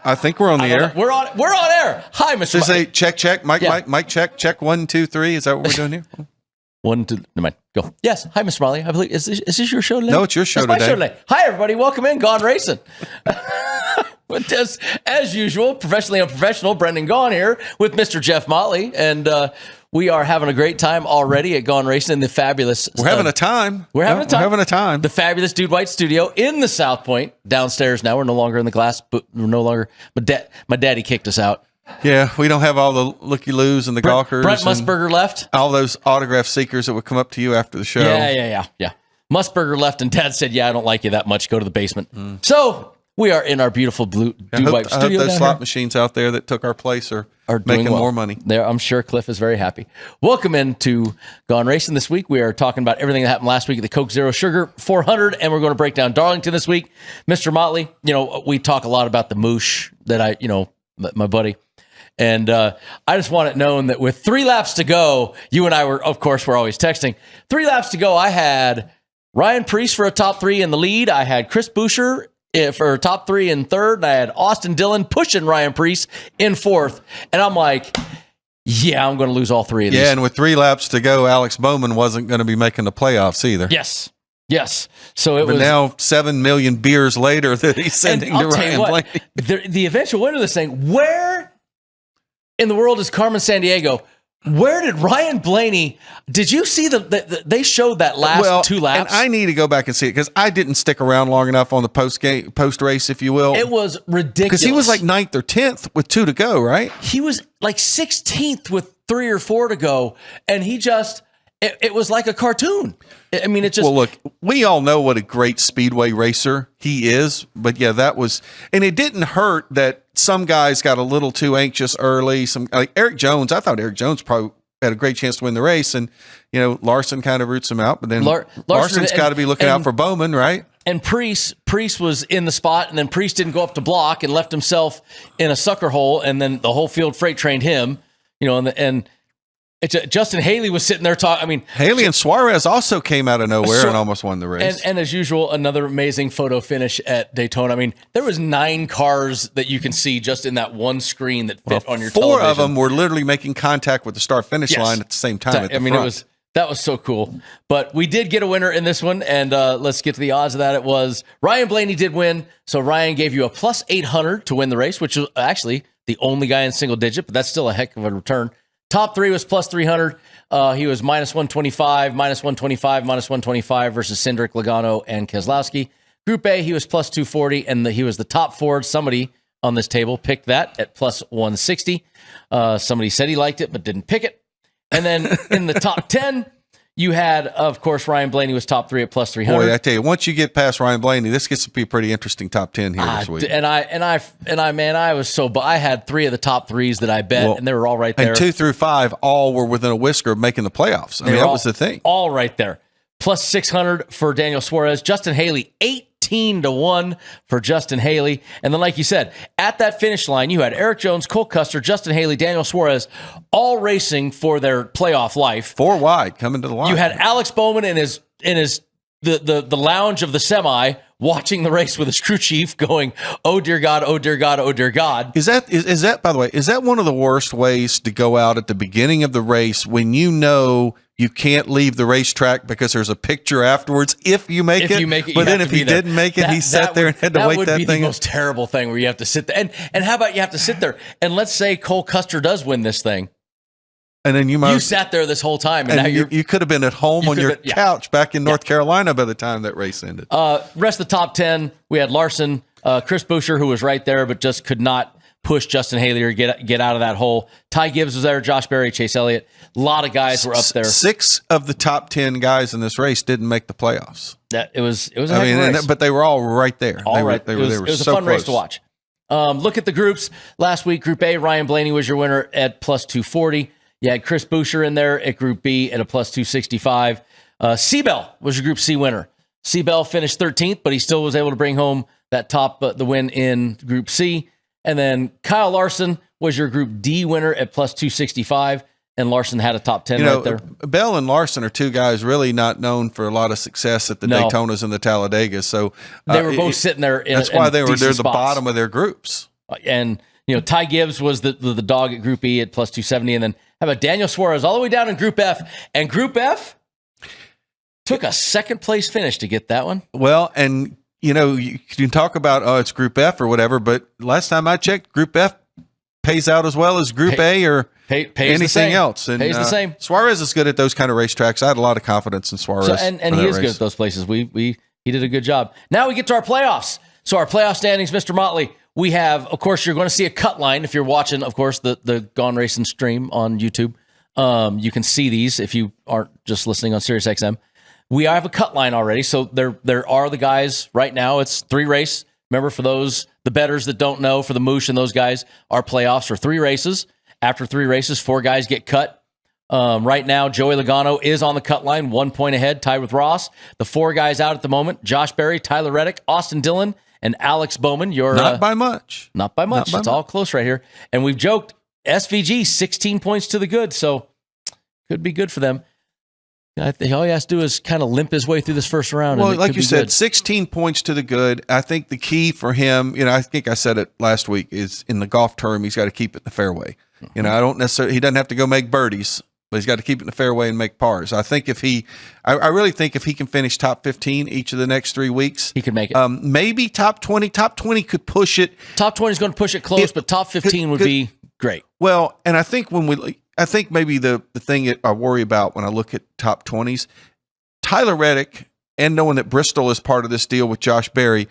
I think we're on the air. We're on air. Hi, Mr. Just say check. Mike, check. 1, 2, 3. Is that what we're doing here? 1, 2. Never mind. Go. Yes. Hi, Mr. Motley. I believe is this your show today? No, it's your show today. My show today. Hi, everybody. Welcome in. Gone Racin. As usual, professionally unprofessional, Brendan Gaughan here with Mr. Jeff Motley, and we are having a great time already at Gone Racin in the fabulous. We're having a time. We're having a time. The fabulous Dude White studio in the South Point downstairs. Now we're no longer in the glass, but we're no longer. My daddy kicked us out. Yeah, we don't have all the looky-loos and the gawkers. Brent Musburger left. All those autograph seekers that would come up to you after the show. Yeah. Musburger left, and Dad said, "Yeah, I don't like you that much. Go to the basement." So we are in our beautiful blue Dude White studio. I hope those slot machines out there that took our place are making more money. I'm sure Cliff is very happy. Welcome into Gone Racin this week. We are talking about everything that happened last week at the Coke Zero Sugar 400, and we're going to break down Darlington this week. Mr. Motley, we talk a lot about the moosh that my buddy. And I just want it known that with 3 laps to go, you and I we're always texting. 3 laps to go, I had Ryan Preece for a top 3 in the lead. I had Chris Buescher for a top 3 in third. And I had Austin Dillon pushing Ryan Preece in fourth. And I'm like, yeah, I'm going to lose all 3 of these. Yeah, and with 3 laps to go, Alex Bowman wasn't going to be making the playoffs either. Yes. So but now 7 million beers later that he's sending to Ryan Blaney. The eventual winner of this thing, where in the world is Carmen Sandiego? Where did Ryan Blaney? Did you see they showed that last 2 laps? And I need to go back and see it because I didn't stick around long enough on the post race, if you will. It was ridiculous because he was like 9th or 10th with 2 to go, right? He was like 16th with 3 or 4 to go, and he just it was like a cartoon. I mean, it just. Well, look, we all know what a great speedway racer he is, but yeah, that was, and it didn't hurt that some guys got a little too anxious early. Some like Eric Jones, I thought Eric Jones probably had a great chance to win the race, and Larson kind of roots him out, but then Larson's got to be looking out for Bowman, right? And Preece was in the spot, and then Preece didn't go up to block and left himself in a sucker hole, and then the whole field freight trained him, and. Justin Haley was sitting there talking. I mean, Haley and Suarez also came out of nowhere and almost won the race. And as usual, another amazing photo finish at Daytona. I mean, there was 9 cars that you can see just in that one screen that fit on your television. 4 of them were literally making contact with the start-finish line at the same time. That was so cool. But we did get a winner in this one, and let's get to the odds of that. It was Ryan Blaney did win, so Ryan gave you a plus 800 to win the race, which was actually the only guy in single digit, but that's still a heck of a return. Top 3 was plus 300. He was minus 125, minus 125, minus 125 versus Cindric, Logano, and Keselowski. Group A, he was plus 240, and he was the top Ford. Somebody on this table picked that at plus 160. Somebody said he liked it, but didn't pick it. And then in the top 10, you had, of course, Ryan Blaney was top 3 at plus 300. Boy, I tell you, once you get past Ryan Blaney, this gets to be a pretty interesting top 10 here this week. I was so, but I had 3 of the top 3s that I bet, and they were all right there. And 2 through 5 all were within a whisker of making the playoffs. I mean, that was the thing. All right there. Plus 600 for Daniel Suarez. Justin Haley, 18-1 for Justin Haley. And then, like you said, at that finish line, you had Eric Jones, Cole Custer, Justin Haley, Daniel Suarez, all racing for their playoff life. 4 wide coming to the line. You had Alex Bowman in the lounge of the semi watching the race with his crew chief going, "Oh dear God, oh dear God, oh dear God." Is that, by the way, is that one of the worst ways to go out at the beginning of the race when you know you can't leave the racetrack because there's a picture afterwards if you make it? But then if he didn't make it, he sat there and had to wait that thing. That would be the most terrible thing where you have to sit there. And how about you have to sit there and let's say Cole Custer does win this thing. And then you sat there this whole time, and now you could have been at home on your couch back in North Carolina by the time that race ended. Rest of the top 10, we had Larson, Chris Buescher, who was right there, but just could not push Justin Haley or get out of that hole. Ty Gibbs was there, Josh Berry, Chase Elliott. A lot of guys were up there. 6 of the top 10 guys in this race didn't make the playoffs. It was a race. But they were all right there. It was a fun close. race to watch. Look at the groups. Last week, Group A, Ryan Blaney was your winner at plus 240. You had Chris Buescher in there at Group B at a plus 265. Seabell was your Group C winner. Seabell finished 13th, but he still was able to bring home that the win in Group C. And then Kyle Larson was your Group D winner at plus 265. and Larson had a top 10 right there. Bell and Larson are two guys really not known for a lot of success at the Daytonas and the Talladegas. So they were both sitting there. That's why they're the bottom of their groups. And Ty Gibbs was the dog at Group E at plus 270, and then how about Daniel Suarez all the way down in Group F? And Group F took a second place finish to get that one. Well, and you can talk about it's Group F or whatever, but last time I checked, Group F pays out as well as Group A or anything else. And pays the same. Suarez is good at those kind of racetracks. I had a lot of confidence in Suarez. And he is good at those places. He did a good job. Now we get to our playoffs. So our playoff standings, Mr. Motley, we have, of course, you're going to see a cut line if you're watching, of course, the Gone Racin stream on YouTube. You can see these if you aren't just listening on SiriusXM. We have a cut line already. So there are the guys right now. It's 3 race. Remember, for the bettors that don't know, for the Moosh and those guys, our playoffs are 3 races. After 3 races, 4 guys get cut. Right now, Joey Logano is on the cut line, 1 point ahead, tied with Ross. The 4 guys out at the moment: Josh Berry, Tyler Reddick, Austin Dillon, and Alex Bowman. Not by much. Not by much. It's all close right here. And we've joked, SVG, 16 points to the good, so could be good for them. I think all he has to do is kind of limp his way through this first round. Well, like you said, 16 points to the good. I think the key for him, I think I said it last week, is in the golf term, he's got to keep it in the fairway. I don't necessarily, he doesn't have to go make birdies, but he's got to keep it in the fairway and make pars. I think I really think if he can finish top 15 each of the next 3 weeks, he could make it. Maybe top 20. Top 20 could push it. Top 20 is going to push it close, but top 15 would be great. Well, and I think I think maybe the thing that I worry about when I look at top 20s, Tyler Reddick, and knowing that Bristol is part of this deal with Josh Berry,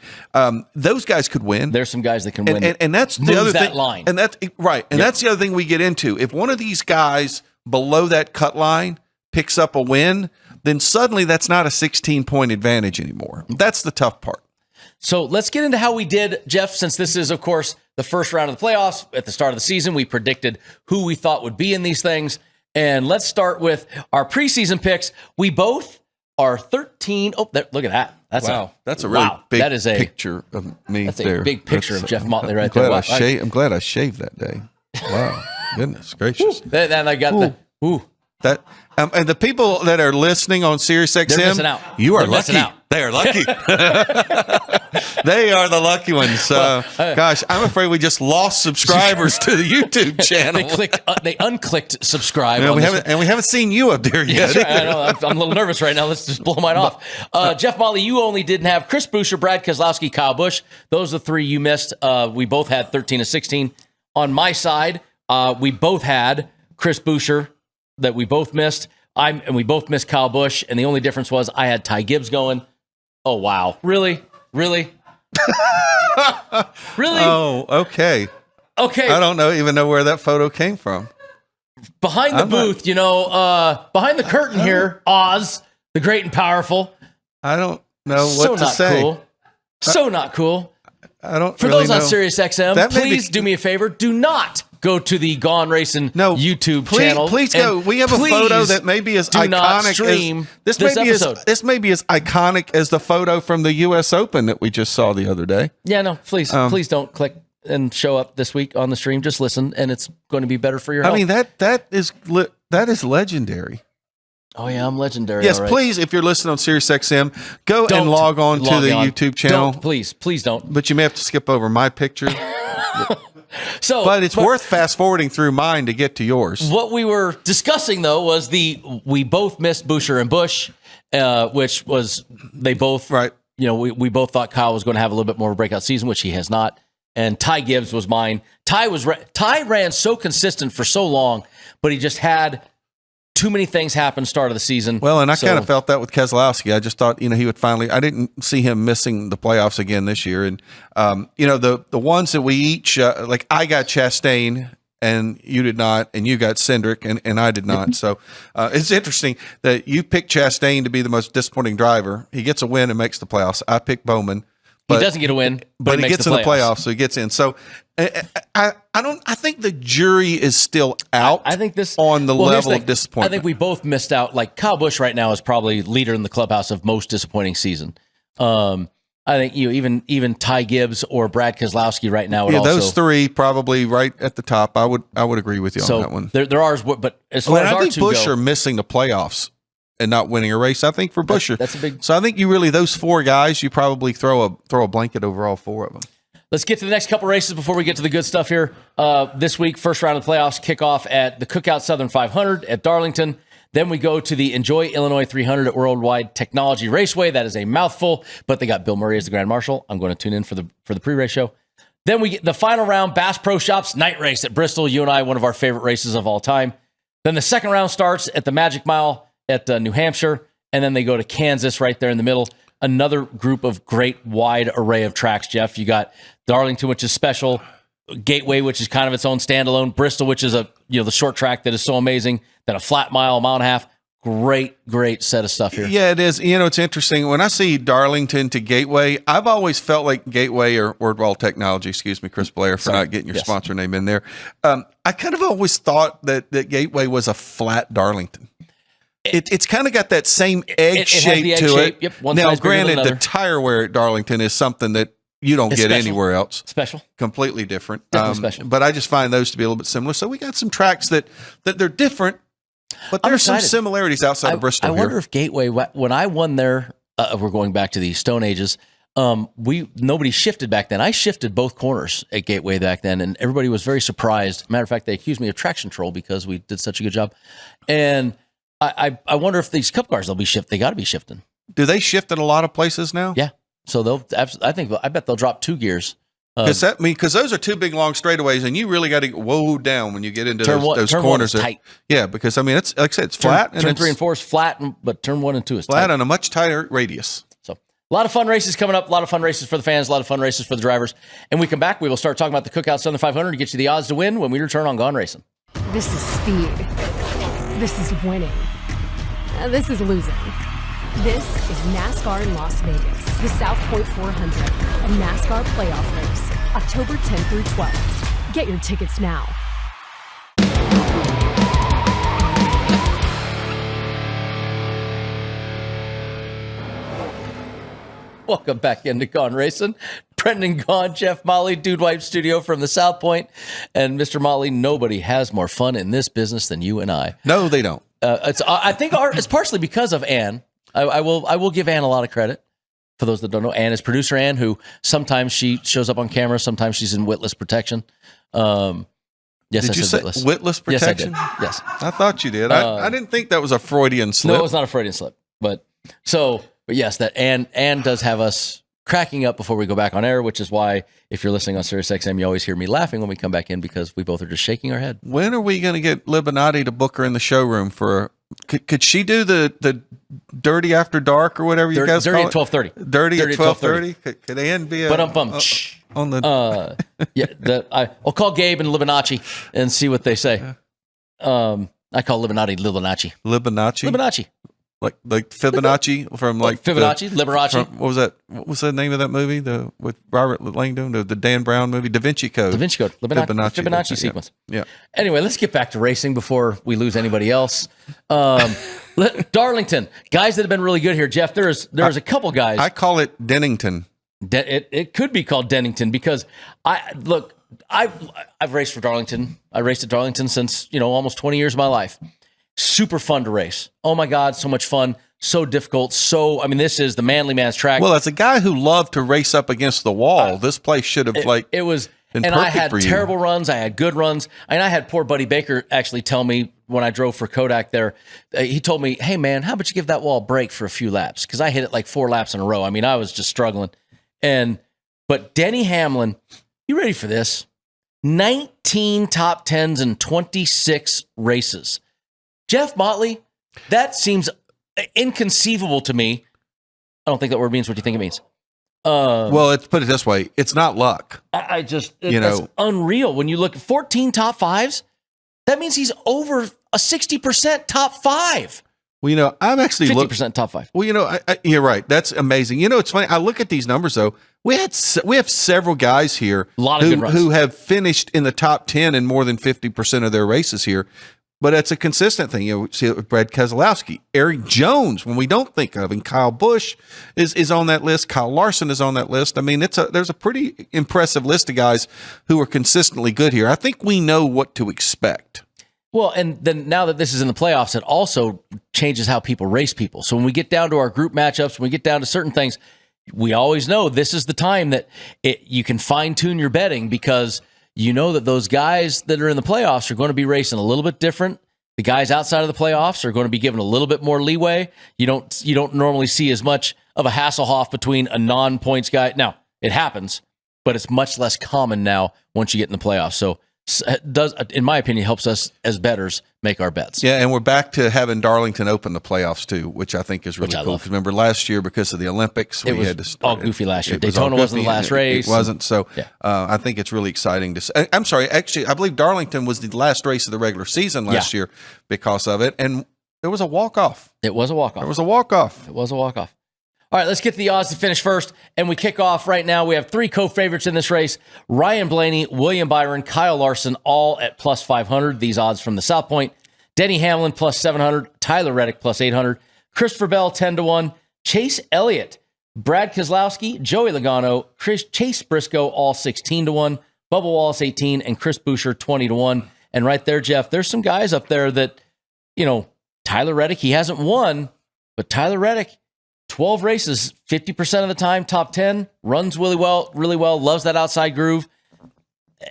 those guys could win. There's some guys that can win. And that's the other thing. Line. And that's right. And that's the other thing we get into. If one of these guys below that cut line picks up a win, then suddenly that's not a 16-point advantage anymore. That's the tough part. So let's get into how we did, Jeff, since this is, of course, the first round of the playoffs. At the start of the season, we predicted who we thought would be in these things. And let's start with our preseason picks. We both are 13. Oh, look at that. That's a really big picture of me. That's there. A big picture of Jeff Motley right there. I'm glad I shaved that day. Wow. Goodness gracious. Then I got that. And the people that are listening on SiriusXM, they're missing out. You are lucky. They are lucky. They are the lucky ones. Gosh, I'm afraid we just lost subscribers to the YouTube channel. They unclicked subscribe. And we haven't seen you up there yet. Right. I know. I'm a little nervous right now. Let's just blow mine off. Jeff Motley, you only didn't have Chris Buescher, Brad Keselowski, Kyle Busch. Those are the 3 you missed. We both had 13 to 16. On my side, we both had Chris Buescher that we both missed. And we both missed Kyle Busch. And the only difference was I had Ty Gibbs going. Oh, wow. Really? Really? Oh, okay. I don't even know where that photo came from. Behind the booth, behind the curtain here, Oz, the great and powerful. I don't know what to say. Cool. So not cool. I don't. For really those on SiriusXM, please do me a favor. Do not go to the Gone Racin YouTube channel. Please go. We have a photo that maybe is iconic as this episode. This may be as iconic as the photo from the U.S. Open that we just saw the other day. Yeah, no, please don't click and show up this week on the stream. Just listen, and it's going to be better for your health. I mean, that is legendary. Oh yeah, I'm legendary. Yes, please, if you're listening on SiriusXM, go and log on to the YouTube channel. Please don't. But you may have to skip over my picture. But it's worth fast forwarding through mine to get to yours. What we were discussing though was we both missed Buescher and Busch, which was they both right. We both thought Kyle was going to have a little bit more of a breakout season, which he has not. And Ty Gibbs was mine. Ty ran so consistent for so long, but he just had too many things happen start of the season. Well, and I kind of felt that with Keselowski. I just thought, he would finally, I didn't see him missing the playoffs again this year. And, the ones that we each, like I got Chastain and you did not, and you got Cindric and I did not. So it's interesting that you picked Chastain to be the most disappointing driver. He gets a win and makes the playoffs. I picked Bowman. He doesn't get a win, but he gets in the playoffs, so he gets in. So I think the jury is still out. I think on the level of disappointment. I think we both missed out. Like Kyle Busch right now is probably leader in the clubhouse of most disappointing season. I I think even Ty Gibbs or Brad Keselowski right now would also. Those three probably right at the top. I would agree with you on that one. There are, but as far as I our think two Busch go, are missing the playoffs and not winning a race. I think for Busch, that's a big. So I think you really those four guys, you probably throw a blanket over all four of them. Let's get to the next couple races before we get to the good stuff here. This week, first round of the playoffs kick off at the Cookout Southern 500 at Darlington. Then we go to the Enjoy Illinois 300 at Worldwide Technology Raceway. That is a mouthful, but they got Bill Murray as the Grand Marshal. I'm going to tune in for the pre-race show. Then we get the final round, Bass Pro Shops night race at Bristol. You and I, one of our favorite races of all time. Then the second round starts at the Magic Mile at New Hampshire, and then they go to Kansas right there in the middle. Another group of great wide array of tracks, Jeff. You got Darlington, which is special. Gateway, which is kind of its own standalone. Bristol, which is the short track that is so amazing. Then a flat mile and a half. Great set of stuff here. Yeah, it is. It's interesting. When I see Darlington to Gateway, I've always felt like Gateway or Wordwall Technology, excuse me, Chris Blair, for not getting your sponsor name in there. I kind of always thought that Gateway was a flat Darlington. It's kind of got that same egg shape to it. Yep, now, granted, the tire wear at Darlington is something that you don't get anywhere else. Special. Completely different. Special. But I just find those to be a little bit similar. So we got some tracks that they're different, but there's some similarities outside of Bristol. I wonder if Gateway, when I won there, we're going back to the Stone Ages. Nobody shifted back then. I shifted both corners at Gateway back then, and everybody was very surprised. Matter of fact, they accused me of traction troll because we did such a good job. And I wonder if these Cup cars, they'll be shifted. They got to be shifting. Do they shift in a lot of places now? Yeah. So I bet they'll drop 2 gears. Because those are two big long straightaways, and you really got to go down when you get into those corners. Tight. Yeah, because it's like I said, it's flat. Turn 3 and 4 is flat, but turn 1 and 2 is flat tight. on a much tighter radius. So a lot of fun races coming up. A lot of fun races for the fans. A lot of fun races for the drivers. And we come back. We will start talking about the Cookout Southern 500 to get you the odds to win when we return on Gone Racin. This is speed. This is winning. This is losing. This is NASCAR in Las Vegas, the South Point 400, a NASCAR playoff race, October 10th through 12th. Get your tickets now. Welcome back into Gone Racin. Brendan Gaughan, Jeff Motley, Dude Wipe Studio from the South Point. And Mr. Motley, nobody has more fun in this business than you and I. No, they don't. I think it's partially because of Ann. I will give Ann a lot of credit. For those that don't know, Ann is producer Ann, who sometimes she shows up on camera, sometimes she's in witless protection. Yes, did you say witless protection? Yes, I did. Yes, I thought you did. I didn't think that was a Freudian slip. No, it was not a Freudian slip. But yes, that Ann does have us cracking up before we go back on air, which is why if you're listening on SiriusXM, you always hear me laughing when we come back in because we both are just shaking our head. When are we going to get Libinati to book her in the showroom for? Could she do the Dirty After Dark or whatever you guys call it? Dirty at 12:30. Dirty at 12:30. Could Ann be a? On the I'll call Gabe and Libinacci and see what they say. I call Libinati Libinacci. Libinacci. Like Fibonacci from Liberace. What was that? What was the name of that movie? With Robert Langdon, the Dan Brown movie, Da Vinci Code. Fibonacci sequence. Yeah. Anyway, let's get back to racing before we lose anybody else. Darlington, guys that have been really good here. Jeff, there's a couple guys. I call it Dennington. It could be called Dennington because I've raced for Darlington. I raced at Darlington since almost 20 years of my life. Super fun to race. Oh my God, so much fun. So difficult. This is the manly man's track. Well, as a guy who loved to race up against the wall, this place should have it was. Been and I had terrible you. runs. I had good runs. And I had poor Buddy Baker actually tell me when I drove for Kodak there, he told me, "Hey man, how about you give that wall a break for a few laps?" Because I hit it like 4 laps in a row. I was just struggling. But Denny Hamlin, you ready for this? 19 top 10s in 26 races. Jeff Motley, that seems inconceivable to me. I don't think that word means what you think it means. Well, let's put it this way. It's not luck. That's unreal. When you look at 14 top 5s, that means he's over a 60% top 5. Well, I'm actually 50% top 5. Well, you're right. That's amazing. It's funny. I look at these numbers though. We have several guys here a lot of good runs. Who have finished in the top 10 in more than 50% of their races here. but it's a consistent thing. You see it with Brad Keselowski, Eric Jones, when we don't think of, and Kyle Busch is on that list. Kyle Larson is on that list. I mean, there's a pretty impressive list of guys who are consistently good here. I think we know what to expect. Well, and then now that this is in the playoffs, it also changes how people race people. So when we get down to our group matchups, when we get down to certain things, we always know this is the time that you can fine-tune your betting, because you know that those guys that are in the playoffs are going to be racing a little bit different. The guys outside of the playoffs are going to be given a little bit more leeway. You don't normally see as much of a Hasselhoff between a non-points guy. Now, it happens, but it's much less common now once you get in the playoffs. So it does, in my opinion, helps us as bettors make our bets. Yeah, and we're back to having Darlington open the playoffs too, which I think is really cool. Because remember last year, because of the Olympics, we had to start. All goofy last year. Daytona wasn't the last race. It wasn't. So yeah. I think it's really exciting to. I'm sorry, actually, I believe Darlington was the last race of the regular season last year because of it, and there was a walk-off. It was a walk-off. There was a walk-off. It was a walk-off. All right, let's get to the odds to finish first. And we kick off right now. We have 3 co-favorites in this race. Ryan Blaney, William Byron, Kyle Larson, all at plus 500. These odds from the South Point. Denny Hamlin, plus 700. Tyler Reddick, plus 800. Christopher Bell, 10-1. Chase Elliott, Brad Keselowski, Joey Logano, Chase Briscoe, all 16-1. Bubba Wallace, 18. And Chris Buescher, 20-1. And right there, Jeff, there's some guys up there that, Tyler Reddick, he hasn't won, but Tyler Reddick, 12 races, 50% of the time, top 10, runs really well, loves that outside groove.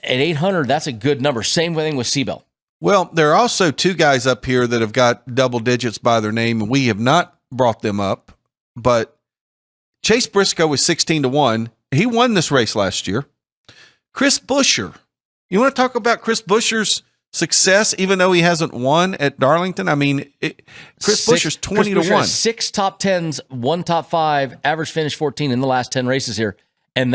At 800, that's a good number. Same thing with Seabell. Well, there are also 2 guys up here that have got double digits by their name, and we have not brought them up. But Chase Briscoe was 16-1. He won this race last year. Chris Buescher. You want to talk about Chris Buescher's success, even though he hasn't won at Darlington? I mean, Chris Buescher's 20-1. 6 top 10s, 1 top 5, average finish 14 in the last 10 races here. And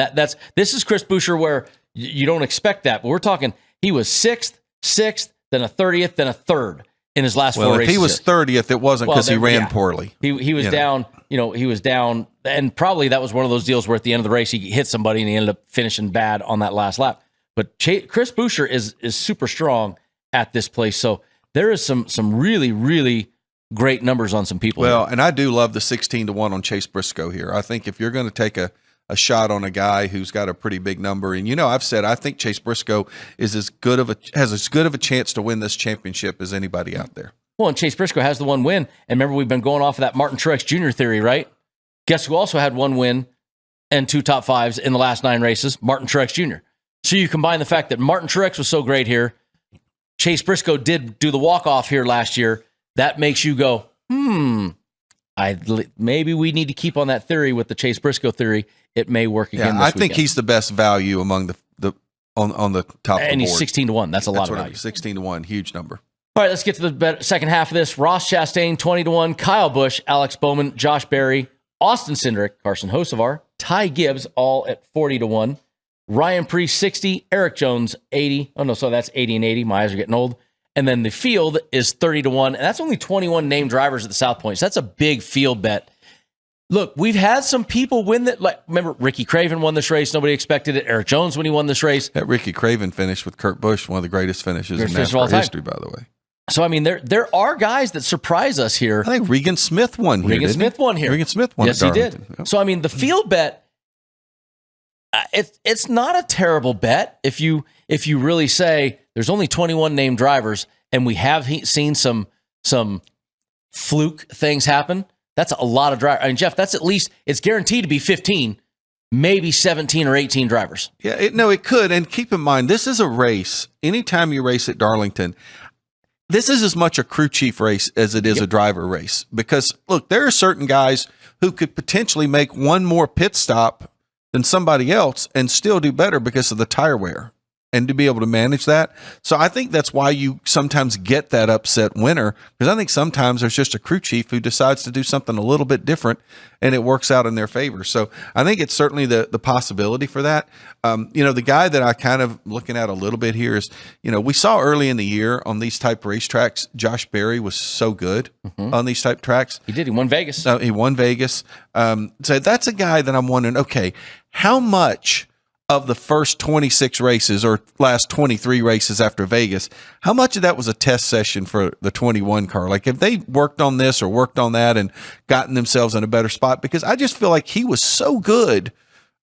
this is Chris Buescher, where you don't expect that. But we're talking, he was 6th, then a 30th, then a 3rd in his last 4 races. If he was 30th, it wasn't because he ran poorly. He was down, he was down, and probably that was one of those deals where at the end of the race, he hit somebody and he ended up finishing bad on that last lap. But Chris Buescher is super strong at this place. So there is some really, really great numbers on some people. Well, here. And I do love the 16-1 on Chase Briscoe here. I think if you're going to take a shot on a guy who's got a pretty big number, and I've said I think Chase Briscoe has as good of a chance to win this championship as anybody out there. Well, and Chase Briscoe has the 1 win. And remember, we've been going off of that Martin Truex Jr. theory, right? Guess who also had 1 win and 2 top 5s in the last 9 races? Martin Truex Jr. So you combine the fact that Martin Truex was so great here, Chase Briscoe did do the walk-off here last year. That makes you go, maybe we need to keep on that theory with the Chase Briscoe theory. It may work again. I think he's the best value among on the top of the board. And he's 16-1. That's a lot of value. 16-1, huge number. All right, let's get to the second half of this. Ross Chastain, 20-1. Kyle Busch, Alex Bowman, Josh Berry, Austin Cindric, Carson Hocevar, Ty Gibbs, all at 40-1. Ryan Preece, 60. Eric Jones, 80. Oh, no, so that's 80 and 80. My eyes are getting old. And then the field is 30-1. And that's only 21 named drivers at the South Point. So that's a big field bet. Look, we've had some people win that. Like, remember, Ricky Craven won this race. Nobody expected it. Eric Jones when he won this race. That Ricky Craven finish with Kurt Busch, one of the greatest finishes in NASCAR history, by the way. So, I mean, there are guys that surprise us here. I think Regan Smith won here. Regan Smith won here. Yes, he did. Yep. So, I mean, the field bet, it's not a terrible bet if you really say there's only 21 named drivers and we have seen some fluke things happen. That's a lot of drivers. I mean, Jeff, that's at least, it's guaranteed to be 15, maybe 17 or 18 drivers. Yeah, it could. And keep in mind, this is a race. Anytime you race at Darlington, this is as much a crew chief race as it is a driver race. Because, look, there are certain guys who could potentially make one more pit stop than somebody else and still do better because of the tire wear and to be able to manage that. So I think that's why you sometimes get that upset winner, because I think sometimes there's just a crew chief who decides to do something a little bit different and it works out in their favor. So I think it's certainly the possibility for that. The guy that I kind of looking at a little bit here is, we saw early in the year on these type racetracks, Josh Berry was so good on these type tracks. He did. He won Vegas. He won Vegas. So that's a guy that I'm wondering, okay, how much of the first 26 races or last 23 races after Vegas, how much of that was a test session for the 21 car? Like, if they worked on this or worked on that and gotten themselves in a better spot? Because I just feel like he was so good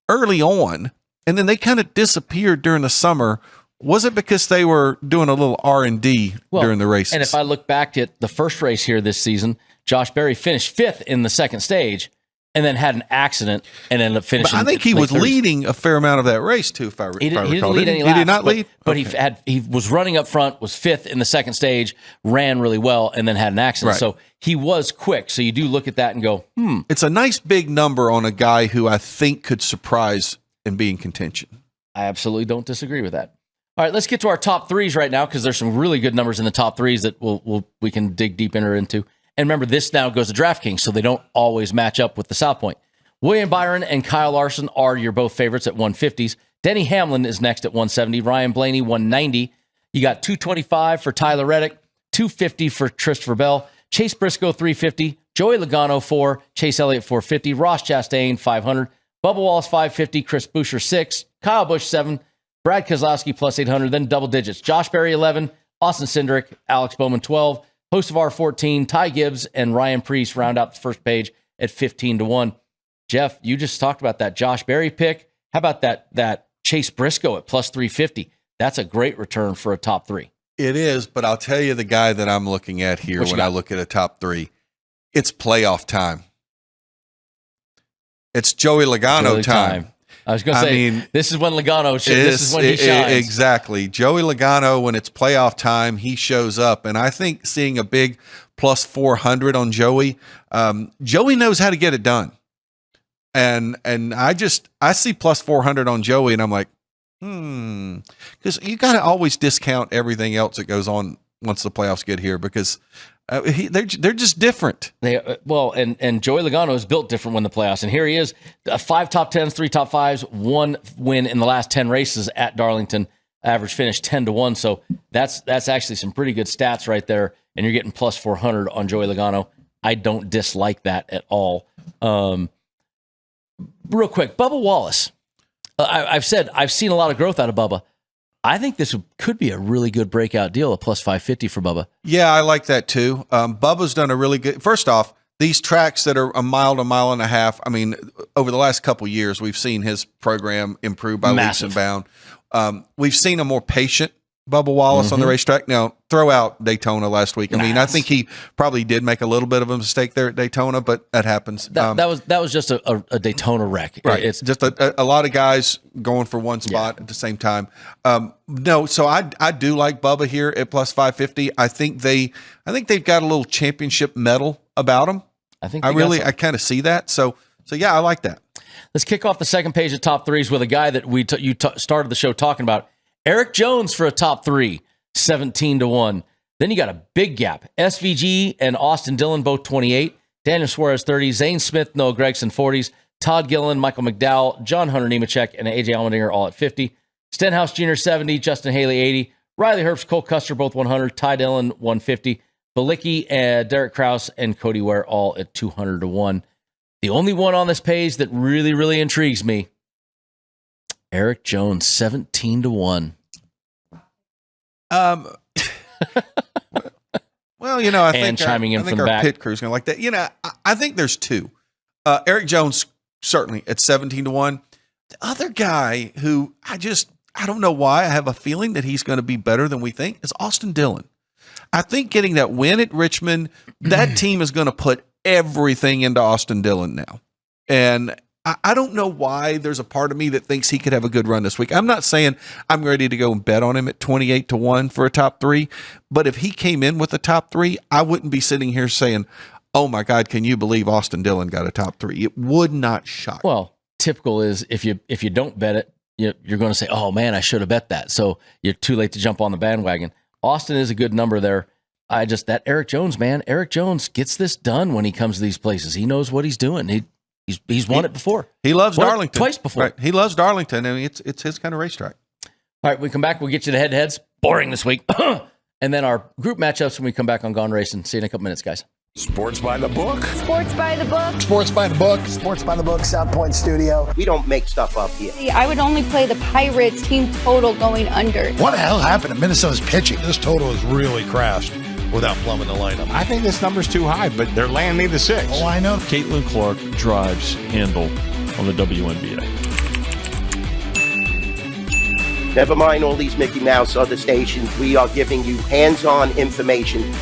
early on, and then they kind of disappeared during the summer. Was it because they were doing a little R&D during the races? And if I look back at the first race here this season, Josh Berry finished 5th in the second stage and then had an accident and ended up finishing. But I think he was leading a fair amount of that race too, if I recall. He didn't lead any laps. He did not lead? But he was running up front, was 5th in the second stage, ran really well, and then had an accident. Right. So he was quick. So you do look at that and go, It's a nice big number on a guy who I think could surprise and be in contention. I absolutely don't disagree with that. All right, let's get to our top threes right now, because there's some really good numbers in the top threes that we can dig deep into. And remember, this now goes to DraftKings, so they don't always match up with the South Point. William Byron and Kyle Larson are your both favorites at 150s. Denny Hamlin is next at 170. Ryan Blaney, 190. You got 225 for Tyler Reddick, 250 for Christopher Bell, Chase Briscoe, 350, Joey Logano, 4, Chase Elliott, 450, Ross Chastain, 500, Bubba Wallace, 550, Chris Buescher, 6, Kyle Busch, 7, Brad Keselowski, plus 800, then double digits. Josh Berry, 11, Austin Cindric, Alex Bowman, 12, Hocevar, 14, Ty Gibbs, and Ryan Preece round out the first page at 15-1. Jeff, you just talked about that Josh Berry pick. How about that Chase Briscoe at plus 350? That's a great return for a top 3. It is, but I'll tell you the guy that I'm looking at here when I look at a top 3. It's playoff time. It's Joey Logano time. I was going to say, this is when Logano this is when he shines. Exactly. Joey Logano, when it's playoff time, he shows up. And I think seeing a big plus 400 on Joey, Joey knows how to get it done. And I see plus 400 on Joey, and I'm like, because you got to always discount everything else that goes on once the playoffs get here, because they're just different. And Joey Logano is built different when the playoffs, and here he is, 5 top 10s, 3 top 5s, 1 win in the last 10 races at Darlington, average finish 10-1. So that's actually some pretty good stats right there, and you're getting plus 400 on Joey Logano. I don't dislike that at all. Real quick, Bubba Wallace. I've said I've seen a lot of growth out of Bubba. I think this could be a really good breakout deal, a plus 550 for Bubba. Yeah, I like that too. Bubba's done a really good. First off, these tracks that are a mile and a half. I mean, over the last couple of years, we've seen his program improve by leaps and bounds. We've seen a more patient Bubba Wallace on the racetrack. Now, throw out Daytona last week. I think he probably did make a little bit of a mistake there at Daytona, but that happens. That was just a Daytona wreck. Right. It's just a lot of guys going for one spot at the same time. So I do like Bubba here at plus 550. I think they've got a little championship medal about them. I kind of see that. So yeah, I like that. Let's kick off the second page of top threes with a guy that you started the show talking about. Eric Jones for a top 3, 17-1. Then you got a big gap. SVG and Austin Dillon, both 28. Daniel Suarez, 30. Zane Smith, Noah Gragson, 40s. Todd Gillen, Michael McDowell, John Hunter Nemechek, and AJ Allmendinger all at 50. Stenhouse Jr., 70. Justin Haley, 80. Riley Herbst, Cole Custer, both 100. Ty Dillon, 150. Balicki, Derek Krause, and Cody Ware all at 200-1. The only one on this page that really, really intrigues me, Eric Jones, 17-1. Well, I think chiming in I think from our back. pit crew's gonna like that. I think there's 2. Eric Jones certainly at 17-1. The other guy who I don't know why I have a feeling that he's going to be better than we think is Austin Dillon. I think getting that win at Richmond, that team is going to put everything into Austin Dillon now, and I don't know why there's a part of me that thinks he could have a good run this week. I'm not saying I'm ready to go and bet on him at 28-1 for a top 3, but if he came in with a top 3, I wouldn't be sitting here saying, oh my God, can you believe Austin Dillon got a top 3? It would not shock. Well, typical is if you don't bet it, you're going to say, oh man, I should have bet that. So you're too late to jump on the bandwagon. Austin is a good number there. That Eric Jones, man, Eric Jones gets this done when he comes to these places. He knows what he's doing. He's won it before. He loves Darlington. Twice before. Right. He loves Darlington. I mean, it's his kind of racetrack. All right, we come back. We'll get you the head-to-heads. Boring this week. And then our group matchups when we come back on Gone Racin. See you in a couple minutes, guys. Sports by the book. Sports by the book. Sports by the book. Sports by the book, South Point Studio. We don't make stuff up here. I would only play the Pirates team total going under. What the hell happened to Minnesota's pitching? This total has really crashed without plumbing the lineup. I think this number's too high, but they're laying me the 6. Oh, I know. Caitlin Clark drives handle on the WNBA. Never mind all these Mickey Mouse other stations. We are giving you hands-on information.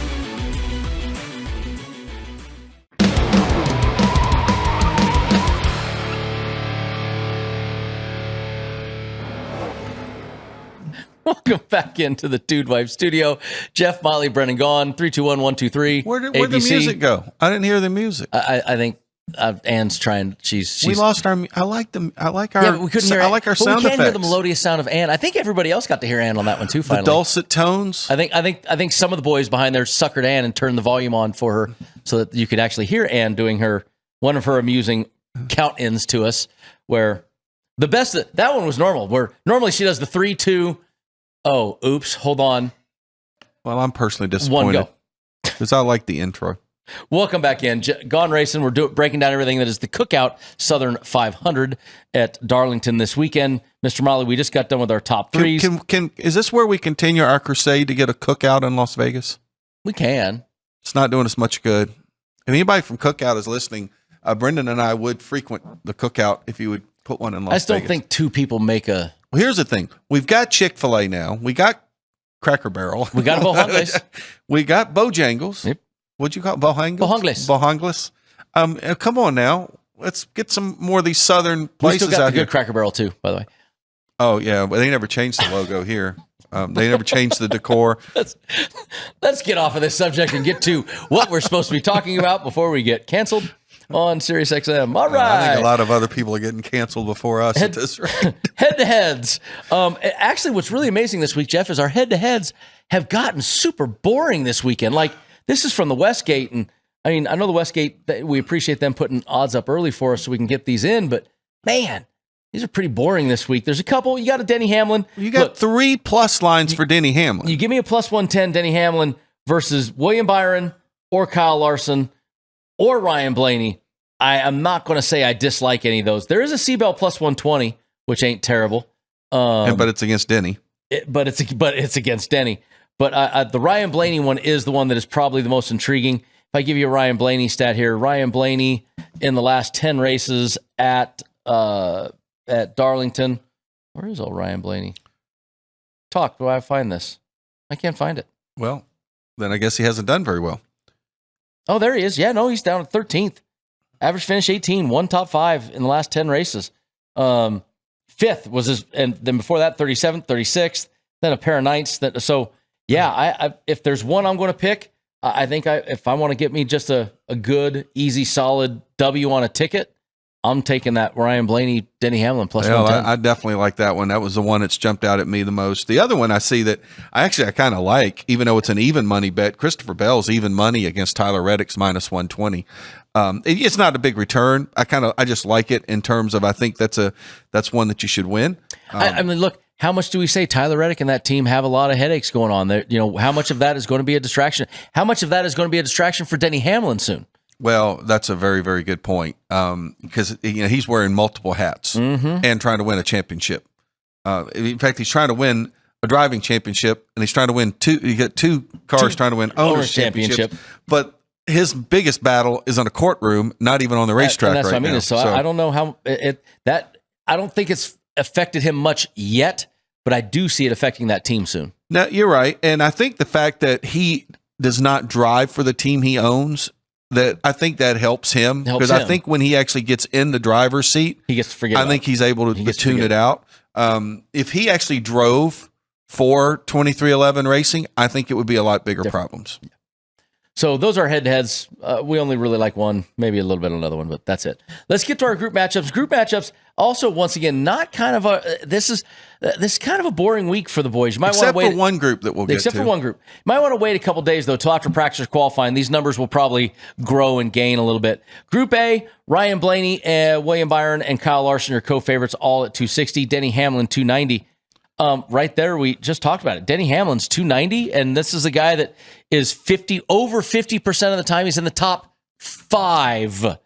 Welcome back into the Dude Wife studio. Jeff, Motley, Brennan, Gaughan. 321-123. Where'd the music go? I didn't hear the music. I think Anne's trying. She's we lost our. I like them. I like our. Yeah, but we couldn't hear. I like our but sound we can't effects. hear the melodious sound of Anne. I think everybody else got to hear Anne on that one too. Finally, the dulcet tones. I think some of the boys behind there suckered Anne and turned the volume on for her so that you could actually hear Anne doing one of her amusing count-ins to us. Where the best that one was normal. Where normally she does the 3-2. Oh, oops! Hold on. Well, I'm personally disappointed. One go. Because I like the intro. Welcome back in. Gone Racin. We're breaking down everything that is the Cookout Southern 500 at Darlington this weekend. Mr. Motley, we just got done with our top threes. Is this where we continue our crusade to get a cookout in Las Vegas? We can. It's not doing us much good. If anybody from Cookout is listening, Brendan and I would frequent the cookout if you would put one in Las Vegas. I still think two people make a... Well, here's the thing. We've got Chick-fil-A now. We got Cracker Barrel. We got Bojangles. We got Bojangles. Yep. What'd you call it? Bojangles? Bojangles. Bojangles. Come on now. Let's get some more of these southern places we still got out the here. good Cracker Barrel too, by the way. Oh, yeah. But they never changed the logo here. They never changed the decor. Let's get off of this subject and get to what we're supposed to be talking about before we get canceled on SiriusXM. All right. I think a lot of other people are getting canceled before us at this rate. Head-to-heads. Actually, what's really amazing this week, Jeff, is our head-to-heads have gotten super boring this weekend. Like, this is from the Westgate, and I mean, I know the Westgate, we appreciate them putting odds up early for us so we can get these in, but man, these are pretty boring this week. There's a couple. You got a Denny Hamlin. You got 3+ lines for Denny Hamlin. You give me a +110 Denny Hamlin versus William Byron or Kyle Larson or Ryan Blaney. I am not going to say I dislike any of those. There is a Seabell +120, which ain't terrible. But it's against Denny. But it's against Denny. But the Ryan Blaney one is the one that is probably the most intriguing. If I give you a Ryan Blaney stat here, Ryan Blaney in the last 10 races at Darlington. Where is old Ryan Blaney? Talk. Do I find this? I can't find it. Well, then I guess he hasn't done very well. Oh, there he is. Yeah, no, he's down at 13th. Average finish 18, one top 5 in the last 10 races. 5th was his, and then before that, 37th, 36th, then a pair of 9ths. So, yeah, I if there's one I'm going to pick, I think if I want to get me just a good, easy, solid W on a ticket, I'm taking that Ryan Blaney, Denny Hamlin +110. I definitely like that one. That was the one that's jumped out at me the most. The other one I see that I kind of like, even though it's an even money bet, Christopher Bell's even money against Tyler Reddick's -120. It's not a big return. I just like it in terms of I think that's one that you should win. I mean, look, how much do we say Tyler Reddick and that team have a lot of headaches going on there? You know, how much of that is going to be a distraction? How much of that is going to be a distraction for Denny Hamlin soon? Well, that's a very, very good point because he's wearing multiple hats and trying to win a championship. In fact, he's trying to win a driving championship and he's trying to win two. You got two cars trying to win owners championship, but his biggest battle is in a courtroom, not even on the racetrack. That's right what I mean. now. So I don't know how I don't think it's affected him much yet, but I do see it affecting that team soon. No, you're right, and I think the fact that he does not drive for the team he owns, that I think that helps him because I think when he actually gets in the driver's seat, he gets to forget. I think he's able to tune it out. If he actually drove for 2311 Racing, I think it would be a lot bigger problems. Yeah. So those are head-to-heads. We only really like one, maybe a little bit of another one, but that's it. Let's get to our group matchups. Group matchups also, once again, not kind of a this is kind of a boring week for the boys. You might want to wait for one group that we'll get to. Except for one group. You might want to wait a couple days, though, till after practice or qualifying. These numbers will probably grow and gain a little bit. Group A, Ryan Blaney, William Byron, and Kyle Larson are co-favorites, all at 260. Denny Hamlin, 290. right there, we just talked about it. Denny Hamlin's 290, and this is a guy that is over 50% of the time he's in the top 5.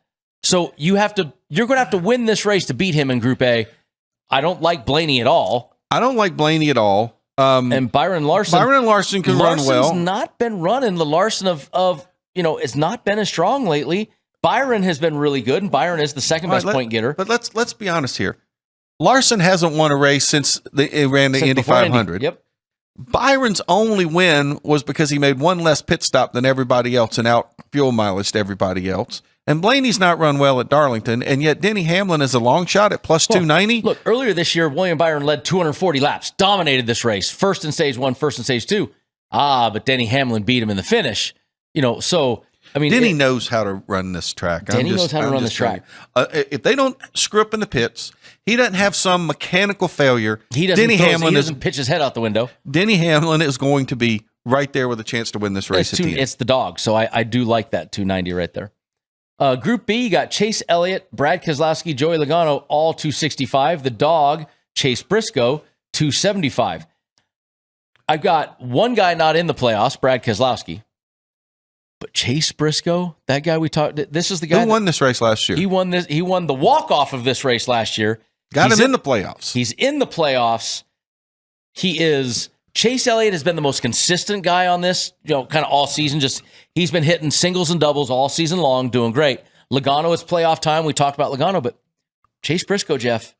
So you're going to have to win this race to beat him in Group A. I don't like Blaney at all. And Byron Larson. Byron Larson can run well. Larson's not been running the Larson of it's not been as strong lately. Byron has been really good, and Byron is the second best point getter. But let's be honest here. Larson hasn't won a race since he ran the Indy 500. Yep. Byron's only win was because he made one less pit stop than everybody else and out fuel mileage to everybody else. And Blaney's not run well at Darlington, and yet Denny Hamlin is a long shot at plus 290. Look, earlier this year, William Byron led 240 laps, dominated this race, first in stage 1, first in stage 2. But Denny Hamlin beat him in the finish. So I mean, Denny knows how to run this track. Denny knows how to run this track. If they don't screw up in the pits, he doesn't have some mechanical failure. He doesn't pitch his head out the window. Denny Hamlin is going to be right there with a chance to win this race. It's the dog, so I do like that 290 right there. Group B, you got Chase Elliott, Brad Keselowski, Joey Logano, all 265. The dog, Chase Briscoe, 275. I've got one guy not in the playoffs, Brad Keselowski. But Chase Briscoe, that guy we talked, this is the guy who won this race last year. He won the walk-off of this race last year. Got him in the playoffs. He's in the playoffs. Chase Elliott has been the most consistent guy on this, kind of all season. He's been hitting singles and doubles all season long, doing great. Logano, it's playoff time. We talked about Logano, but Chase Briscoe, Jeff,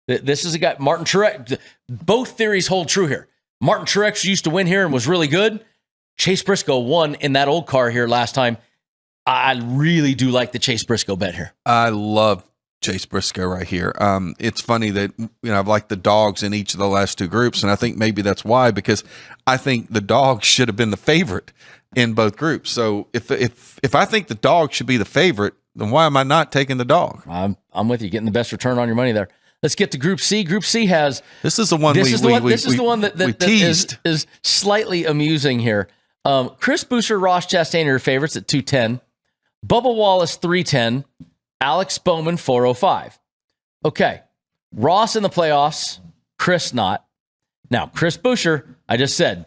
this is a guy. Martin Truex. Both theories hold true here. Martin Truex used to win here and was really good. Chase Briscoe won in that old car here last time. I really do like the Chase Briscoe bet here. I love Chase Briscoe right here. It's funny that I've liked the dogs in each of the last two groups, and I think maybe that's why, because I think the dog should have been the favorite in both groups. So if I think the dog should be the favorite, then why am I not taking the dog? I'm with you, getting the best return on your money there. Let's get to Group C. Group C has this is the one we teased. is slightly amusing here. Chris Buescher, Ross Chastain are your favorites at 210. Bubba Wallace 310. Alex Bowman 405. Okay, Ross in the playoffs. Chris not. Now Chris Buescher, I just said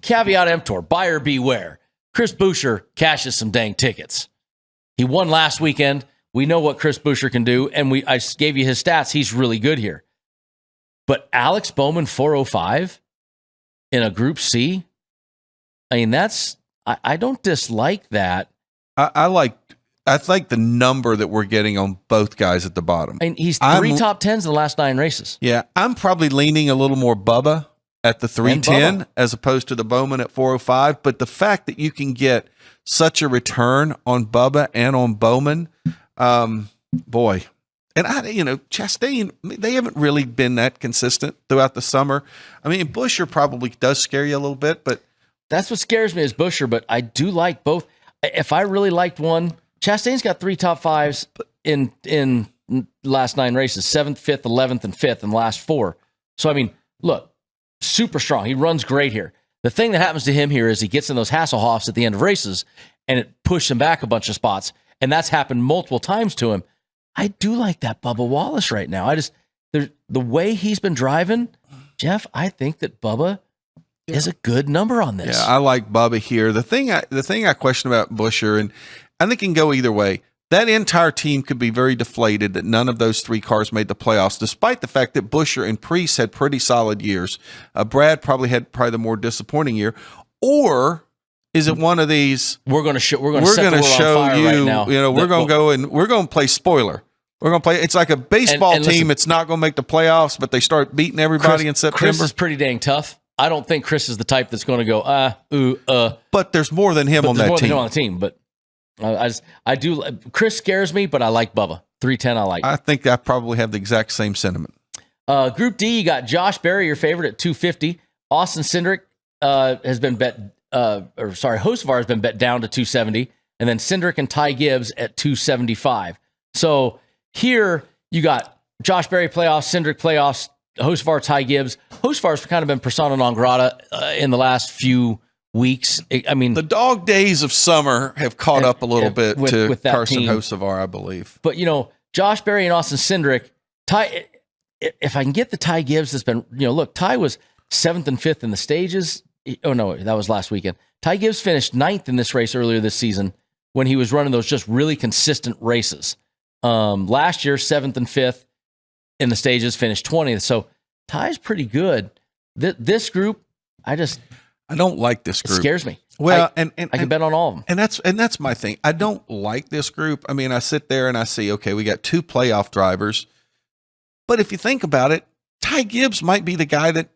caveat emptor, buyer beware. Chris Buescher cashes some dang tickets. He won last weekend. We know what Chris Buescher can do, and I gave you his stats. He's really good here. But Alex Bowman 405 in a Group C. I mean, I don't dislike that. I like the number that we're getting on both guys at the bottom. And he's 3 top 10s in the last 9 races. Yeah, I'm probably leaning a little more Bubba at the 310 as opposed to the Bowman at 405. But the fact that you can get such a return on Bubba and on Bowman, boy. And Chastain, they haven't really been that consistent throughout the summer. I mean, Buescher probably does scare you a little bit, but that's what scares me is Buescher, but I do like both. If I really liked one, Chastain's got 3 top 5s in last 9 races, 7th, 5th, 11th, and 5th in the last 4. So, I mean, look, super strong. He runs great here. The thing that happens to him here is he gets in those Hasselhoffs at the end of races, and it pushes him back a bunch of spots, and that's happened multiple times to him. I do like that Bubba Wallace right now. The way he's been driving, Jeff, I think that Bubba is a good number on this. Yeah, I like Bubba here. The thing I question about Buescher, and I think it can go either way. That entire team could be very deflated that none of those 3 cars made the playoffs, despite the fact that Buescher and Preece had pretty solid years. Brad probably had the more disappointing year. Or is it one of these? We're going to show you. Right now, we're going to go and we're going to play spoiler. We're going to play. It's like a baseball team. Listen, it's not going to make the playoffs, but they start beating everybody in September. Chris is pretty dang tough. I don't think Chris is the type that's going to go But there's more than him on that team. But I do. Chris scares me, but I like Bubba 310. I like. I think I probably have the exact same sentiment. Group D, you got Josh Berry, your favorite at 250. Austin Cindric has been bet. Hocevar has been bet down to 270, and then Cindric and Ty Gibbs at 275. So here you got Josh Berry playoffs, Cindric playoffs, Hocevar, Ty Gibbs. Hocevar's kind of been persona non grata in the last few weeks. I mean, the dog days of summer have caught up a little bit to with Carson team. Hocevar, I believe. But Josh Berry and Austin Cindric, if I can get the Ty Gibbs that's been, look, Ty was 7th and 5th in the stages. Oh, no, that was last weekend. Ty Gibbs finished 9th in this race earlier this season when he was running those just really consistent races. Last year, 7th and 5th in the stages, finished 20th. So Ty's pretty good. This group, I don't like this group. It scares me. Well, I can bet on all of them. And that's my thing. I don't like this group. I mean, I sit there and I see, okay, we got 2 playoff drivers. But if you think about it, Ty Gibbs might be the guy that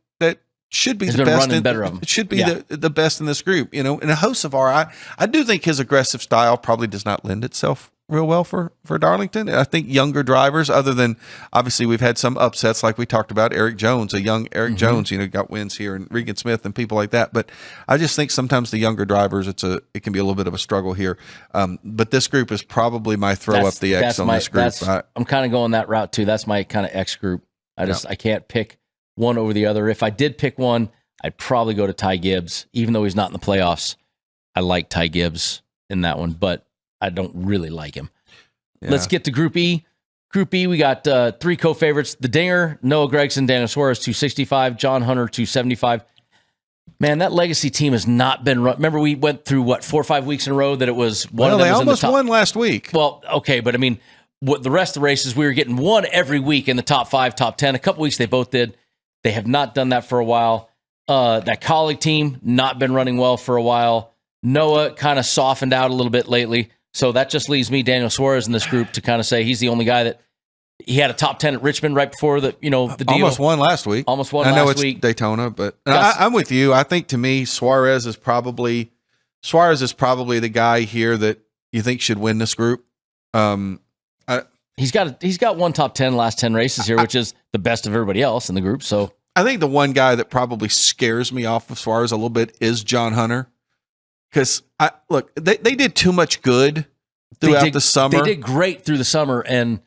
should be the best. It should be the best in this group. In a Hocevar, I do think his aggressive style probably does not lend itself real well for Darlington. I think younger drivers, other than obviously we've had some upsets like we talked about Eric Jones, a young Eric Jones, got wins here, and Regan Smith and people like that. But I just think sometimes the younger drivers, it can be a little bit of a struggle here. But this group is probably my throw up the X on this group. I'm kind of going that route too. That's my kind of X group. I can't pick one over the other. If I did pick one, I'd probably go to Ty Gibbs, even though he's not in the playoffs. I like Ty Gibbs in that one, but I don't really like him. Yeah. Let's get to Group E. Group E, we got 3 co-favorites. The Dinger, Noah Gragson, Daniel Suarez, 265. John Hunter, 275. Man, that legacy team has not been run. Remember, we went through, 4 or 5 weeks in a row that it was one of them. They was almost in the top. won last week. Well, okay, but I mean, the rest of the races, we were getting one every week in the top 5, top 10. A couple weeks they both did. They have not done that for a while. That colleague team, not been running well for a while. Noah kind of softened out a little bit lately. So that just leaves me, Daniel Suarez, in this group to kind of say he's the only guy that he had a top 10 at Richmond right before the deal. Almost won last week. I know it's Daytona, but I'm with you. I think to me, Suarez is probably the guy here that you think should win this group. He's got one top 10 last 10 races here, which is the best of everybody else in the group. So I think the one guy that probably scares me off of Suarez a little bit is John Hunter. Because they did too much good throughout the summer. They did great through the summer, and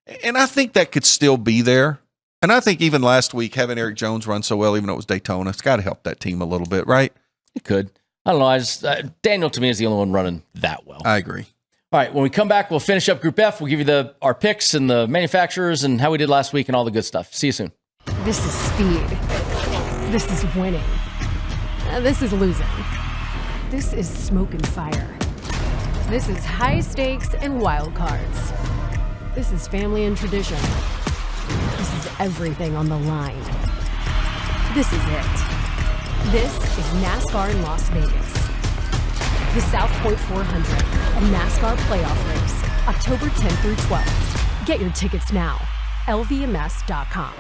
I think that could still be there. And I think even last week having Eric Jones run so well, even though it was Daytona, it's got to help that team a little bit, right? It could. I don't know. Daniel to me is the only one running that well. I agree. All right, when we come back, we'll finish up Group F. We'll give you our picks and the manufacturers and how we did last week and all the good stuff. See you soon. This is speed. This is winning. This is losing. This is smoke and fire. This is high stakes and wild cards. This is family and tradition. This is everything on the line. This is it. This is NASCAR in Las Vegas. The South Point 400, a NASCAR playoff race, October 10th through 12th. Get your tickets now. LVMS.com.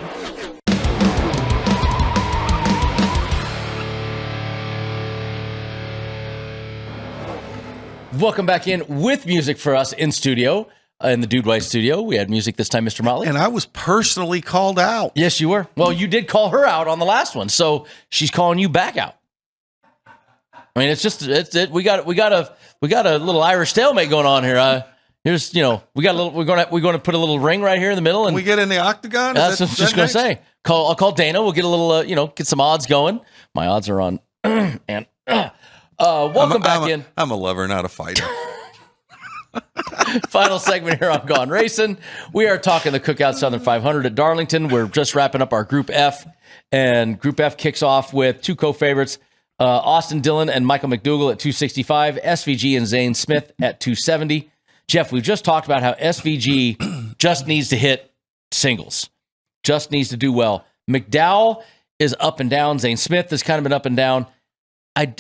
Welcome back in with music for us in studio, in the Dude White studio. We had music this time, Mr. Motley. And I was personally called out. Yes, you were. Well, you did call her out on the last one, so she's calling you back out. I mean, it's it. We got a little Irish stalemate going on here. Here's we're going to put a little ring right here in the middle, and we get in the octagon. That's what I was just going to say. I'll call Dana. We'll get a little get some odds going. My odds are on and. Welcome back in. I'm a lover, not a fighter. Final segment here on Gone Racin. We are talking the Cookout Southern 500 at Darlington. We're just wrapping up our Group F, and Group F kicks off with 2 co-favorites, Austin Dillon and Michael McDougall at 265, SVG and Zane Smith at 270. Jeff, we've just talked about how SVG just needs to hit singles, just needs to do well. McDowell is up and down. Zane Smith has kind of been up and down.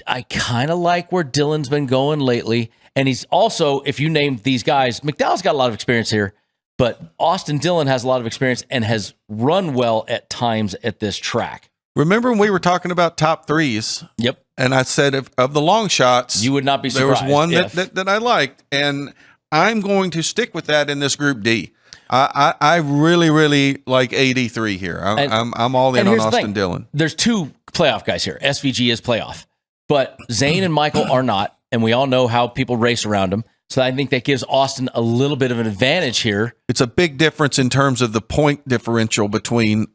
I kind of like where Dillon's been going lately. And he's also, if you name these guys, McDowell's got a lot of experience here, but Austin Dillon has a lot of experience and has run well at times at this track. Remember when we were talking about top threes? Yep. And I said of the long shots, you would not be surprised. There was one that I liked, and I'm going to stick with that in this Group D. I really, really like AD3 here. I'm all in on Austin Dillon. There's 2 playoff guys here. SVG is playoff. But Zane and Michael are not, and we all know how people race around them. So I think that gives Austin a little bit of an advantage here. It's a big difference in terms of the point differential between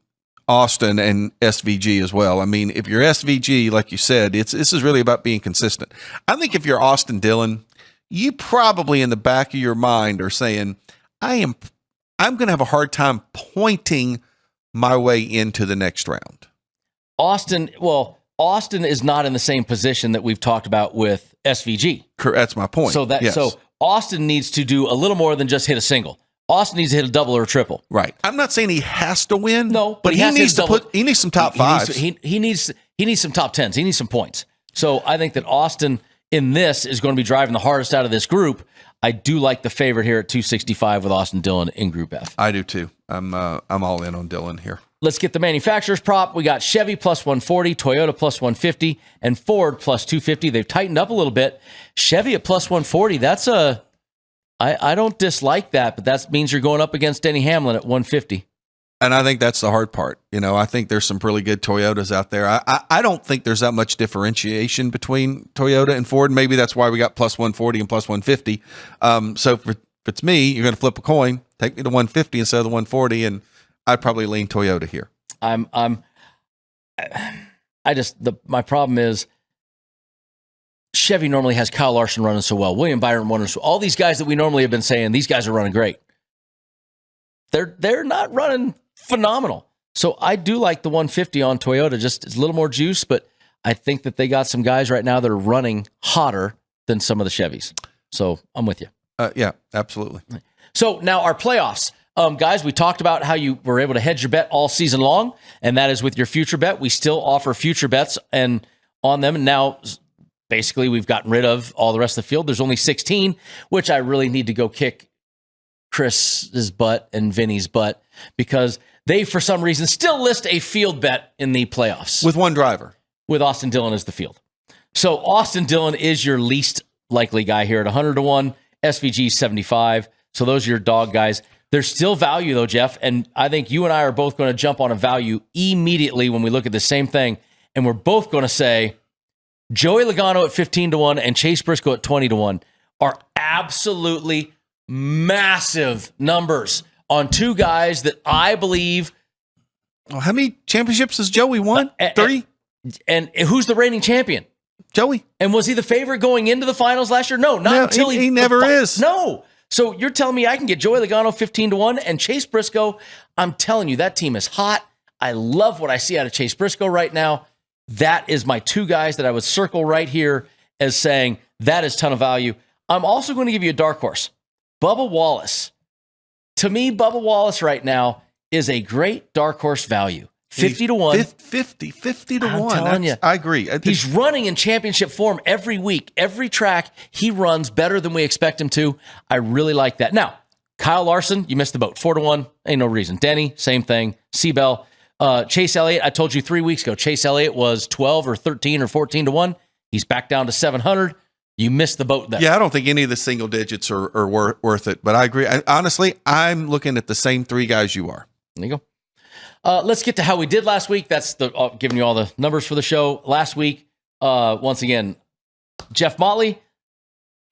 Austin and SVG as well. I mean, if you're SVG, like you said, this is really about being consistent. I think if you're Austin Dillon, you probably in the back of your mind are saying, I'm going to have a hard time pointing my way into the next round. Austin is not in the same position that we've talked about with SVG. That's my point. So Austin needs to do a little more than just hit a single. Austin needs to hit a double or a triple. Right. I'm not saying he has to win. No, but he needs to he needs some top fives. He needs some top tens. He needs some points. So I think that Austin in this is going to be driving the hardest out of this group. I do like the favorite here at 265 with Austin Dillon in Group F. I do too. I'm all in on Dillon here. Let's get the manufacturer's prop. We got Chevy plus 140, Toyota plus 150, and Ford plus 250. They've tightened up a little bit. Chevy at plus 140, I don't dislike that, but that means you're going up against Denny Hamlin at 150. And I think that's the hard part. I think there's some really good Toyotas out there. I don't think there's that much differentiation between Toyota and Ford. Maybe that's why we got plus 140 and plus 150. So if it's me, you're going to flip a coin, take me to 150 instead of the 140, and I'd probably lean Toyota here. My problem is Chevy normally has Kyle Larson running so well, William Byron running so well. All these guys that we normally have been saying, these guys are running great. They're not running phenomenal. So I do like the 150 on Toyota. Just it's a little more juice, but I think that they got some guys right now that are running hotter than some of the Chevys. So I'm with you. Yeah, absolutely. So now our playoffs. Guys, we talked about how you were able to hedge your bet all season long, and that is with your future bet. We still offer future bets and on them. And now basically we've gotten rid of all the rest of the field. There's only 16, which I really need to go kick Chris's butt and Vinny's butt because they, for some reason, still list a field bet in the playoffs. With one driver. With Austin Dillon as the field. So Austin Dillon is your least likely guy here at 100 to 1, SVG 75. So those are your dog guys. There's still value, though, Jeff, and I think you and I are both going to jump on a value immediately when we look at the same thing, and we're both going to say Joey Logano at 15 to 1 and Chase Briscoe at 20 to 1 are absolutely massive numbers on two guys that I believe. Well, how many championships has Joey won? 3? And who's the reigning champion? Joey. And was he the favorite going into the finals last year? No, not until he never is. No. So you're telling me I can get Joey Logano 15 to 1 and Chase Briscoe? I'm telling you, that team is hot. I love what I see out of Chase Briscoe right now. That is my two guys that I would circle right here as saying that is ton of value. I'm also going to give you a dark horse. Bubba Wallace. To me, Bubba Wallace right now is a great dark horse value. 50 to 1. 50 to 1. I agree. He's running in championship form every week. Every track, he runs better than we expect him to. I really like that. Now, Kyle Larson, you missed the boat. 4 to 1. Ain't no reason. Denny, same thing. Seabell. Chase Elliott, I told you 3 weeks ago, Chase Elliott was 12 or 13 or 14 to 1. He's back down to 700. You missed the boat there. Yeah, I don't think any of the single digits are worth it, but I agree. Honestly, I'm looking at the same 3 guys you are. There you go. Let's get to how we did last week. That's giving you all the numbers for the show. Last week, once again, Jeff Motley,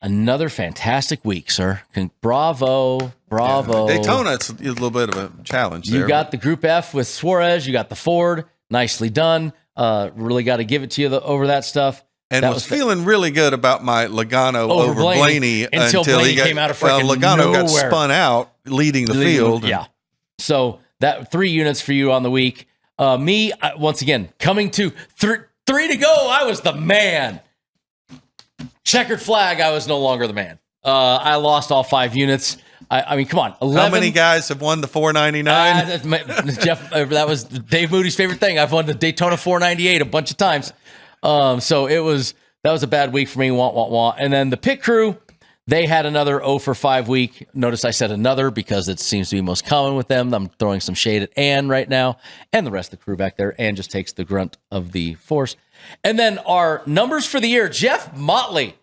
another fantastic week, sir. Bravo. Yeah, Daytona, it's a little bit of a challenge there. You got the Group F with Suarez. You got the Ford. Nicely done. Really got to give it to you over that stuff. And was feeling really good about my Logano over Blaney until Blaney came out of freaking Logano nowhere. got spun out leading the field. Yeah. So that 3 units for you on the week. Me, once again, coming to 3 to go. I was the man. Checkered flag. I was no longer the man. I lost all 5 units. I mean, come on. 11. How many guys have won the 499? Jeff, that was Dave Moody's favorite thing. I've won the Daytona 498 a bunch of times. So that was a bad week for me. Wah. And then the pit crew, they had another 0 for 5 week. Notice I said another because it seems to be most common with them. I'm throwing some shade at Ann right now and the rest of the crew back there. Ann just takes the grunt of the force. And then our numbers for the year, Jeff Motley,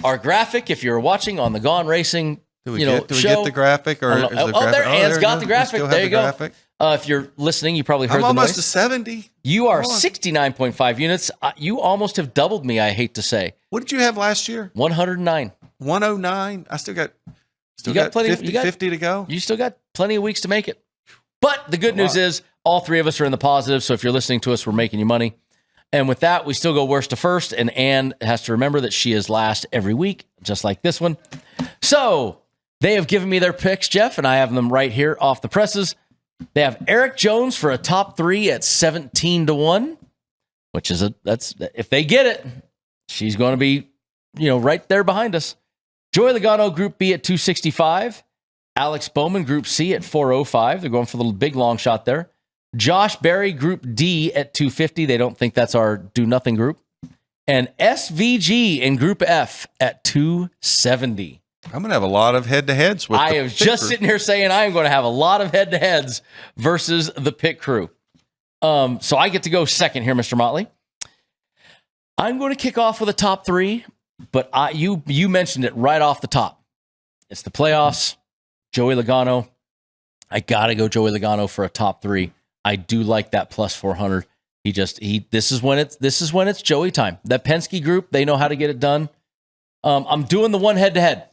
our graphic, if you're watching on the Gone Racing do we get the graphic? Or is there Ann's got the graphic. There you go. Graphic. If you're listening, you probably heard the noise. I'm almost to 70. You are 69.5 units. You almost have doubled me, I hate to say. What did you have last year? 109. 109? I still got plenty, 50 to go. You still got plenty of weeks to make it. But the good news is all 3 of us are in the positive, so if you're listening to us, we're making you money. And with that, we still go worst to first, and Ann has to remember that she is last every week, just like this one. So they have given me their picks, Jeff, and I have them right here off the presses. They have Eric Jones for a top 3 at 17-1, which is that's if they get it, she's going to be, right there behind us. Joey Logano, Group B at 265. Alex Bowman, Group C at 405. They're going for the big long shot there. Josh Berry, Group D at 250. They don't think that's our do-nothing group. And SVG in Group F at 270. I'm going to have a lot of head-to-heads with I am just sitting here saying I am going to have a lot of head-to-heads versus the pit crew. So I get to go second here, Mr. Motley. I'm going to kick off with a top 3, but you mentioned it right off the top. It's the playoffs. Joey Logano. I got to go Joey Logano for a top 3. I do like that plus 400. This is when it's Joey time. That Penske group, they know how to get it done. I'm doing the one head-to-head.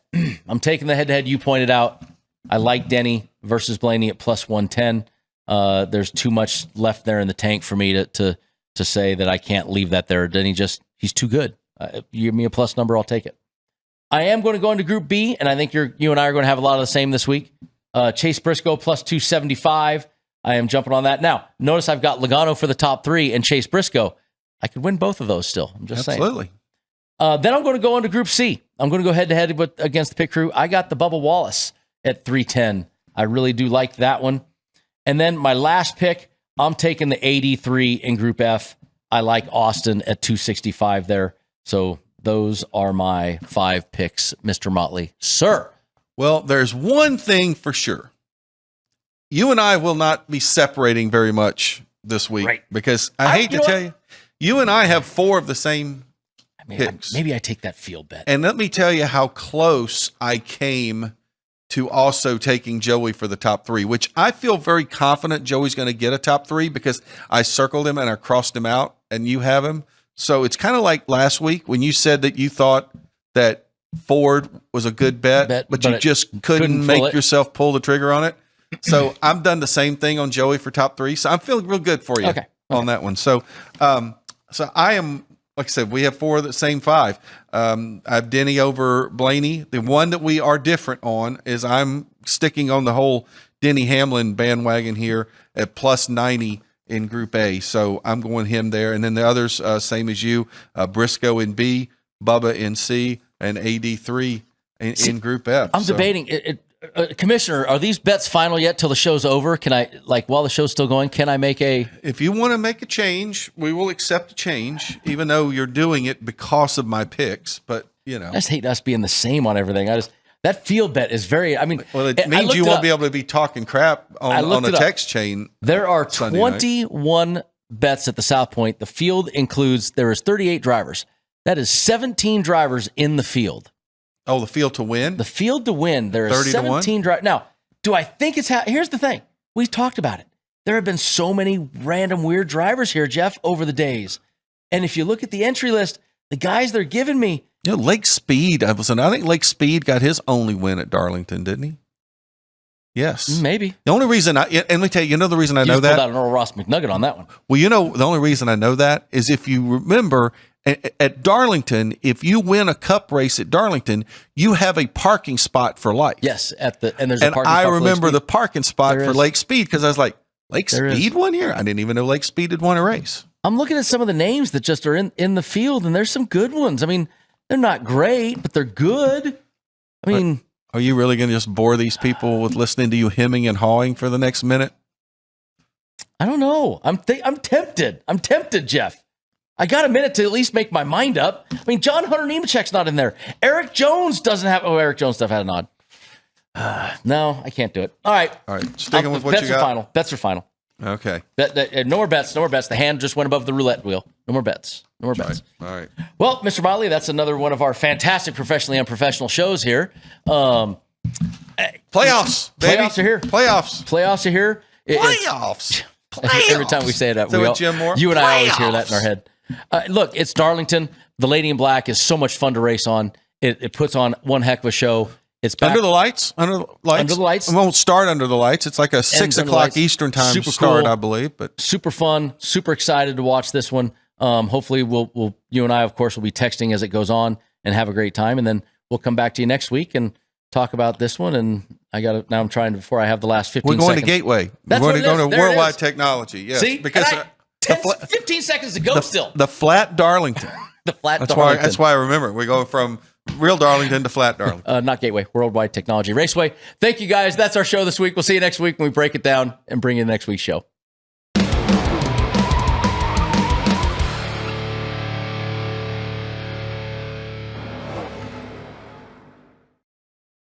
I'm taking the head-to-head you pointed out. I like Denny versus Blaney at plus 110. There's too much left there in the tank for me to say that I can't leave that there. Denny he's too good. You give me a plus number, I'll take it. I am going to go into Group B, and I think you and I are going to have a lot of the same this week. Chase Briscoe plus 275. I am jumping on that. Now, notice I've got Logano for the top 3 and Chase Briscoe. I could win both of those still. I'm just saying. Absolutely. Then I'm going to go into Group C. I'm going to go head-to-head against the pit crew. I got the Bubba Wallace at 310. I really do like that one. And then my last pick, I'm taking the 83 in Group F. I like Austin at 265 there. So those are my 5 picks, Mr. Motley. Sir. Well, there's one thing for sure. You and I will not be separating very much this week, right? Because I hate to tell you, you and I have 4 of the same picks. Maybe I take that field bet. And let me tell you how close I came to also taking Joey for the top 3, which I feel very confident Joey's going to get a top 3 because I circled him and I crossed him out and you have him. So it's kind of like last week when you said that you thought that Ford was a good bet but you just couldn't make yourself pull the trigger on it. So I'm done the same thing on Joey for top 3. So I'm feeling real good for you on that one. So, so I am, like I said, we have 4 of the same 5. I have Denny over Blaney. The one that we are different on is I'm sticking on the whole Denny Hamlin bandwagon here at plus 90 in Group A. So I'm going him there. And then the others, same as you, Briscoe in B, Bubba in C, and AD3 in Group F. I'm debating Commissioner, are these bets final yet till the show's over? Can I, while the show's still going, can I make if you want to make a change, we will accept a change, even though you're doing it because of my picks. But, I just hate us being the same on everything. That field bet is very, well, it means you won't be able to be talking crap on a text chain. There are 21 bets at the South Point. The field there is 38 drivers. That is 17 drivers in the field. Oh, the field to win? The field to win. There are 17 drivers. Now, do I think here's the thing. We've talked about it. There have been so many random weird drivers here, Jeff, over the days. And if you look at the entry list, the guys they're giving me. Lake Speed. I think Lake Speed got his only win at Darlington, didn't he? Yes. Maybe. The only reason and let me tell you, the reason I know that. You pulled out an Earl Ross McNugget on that one. Well, the only reason I know that is if you remember at Darlington, if you win a cup race at Darlington, you have a parking spot for life. Yes, and there's a parking spot. I remember the parking spot for Lake Speed because I was like, Lake Speed won here? I didn't even know Lake Speed had won a race. I'm looking at some of the names that just are in the field, and there's some good ones. I mean, they're not great, but they're good. I mean, are you really going to just bore these people with listening to you hemming and hawing for the next minute? I don't know. I'm tempted. I'm tempted, Jeff. I got a minute to at least make my mind up. I mean, John Hunter Nemechek's not in there. Eric Jones doesn't have. Oh, Eric Jones stuff had a nod. No, I can't do it. All right. Sticking with what you got. Bets are final. Bets are final. Okay. No more bets. No more bets. The hand just went above the roulette wheel. No more bets. No more bets. All right. Well, Mr. Motley, that's another one of our fantastic professionally unprofessional shows here. Playoffs, baby. Playoffs are here. Playoffs are here. Playoffs. Every time we say that, Jim Moore? You and I always hear that in our head. Look, it's Darlington. The Lady in Black is so much fun to race on. It puts on one heck of a show. It's back. Under the lights. Under the lights. It won't start under the lights. It's like a 6 o'clock Eastern time start, I believe. But super fun. Super excited to watch this one. Hopefully, we'll you and I, of course, will be texting as it goes on and have a great time. And then we'll come back to you next week and talk about this one, and now I'm trying before I have the last 15 We're going seconds. to Gateway. That's We're what going it to is. go to There it Worldwide is. Technology. Yes, See? because 15 seconds to go still. the flat Darlington. The flat That's Darlington. why I remember. We go from real Darlington to flat Darlington. Not Gateway, Worldwide Technology Raceway. Thank you guys. That's our show this week. We'll see you next week when we break it down and bring you the next week's show.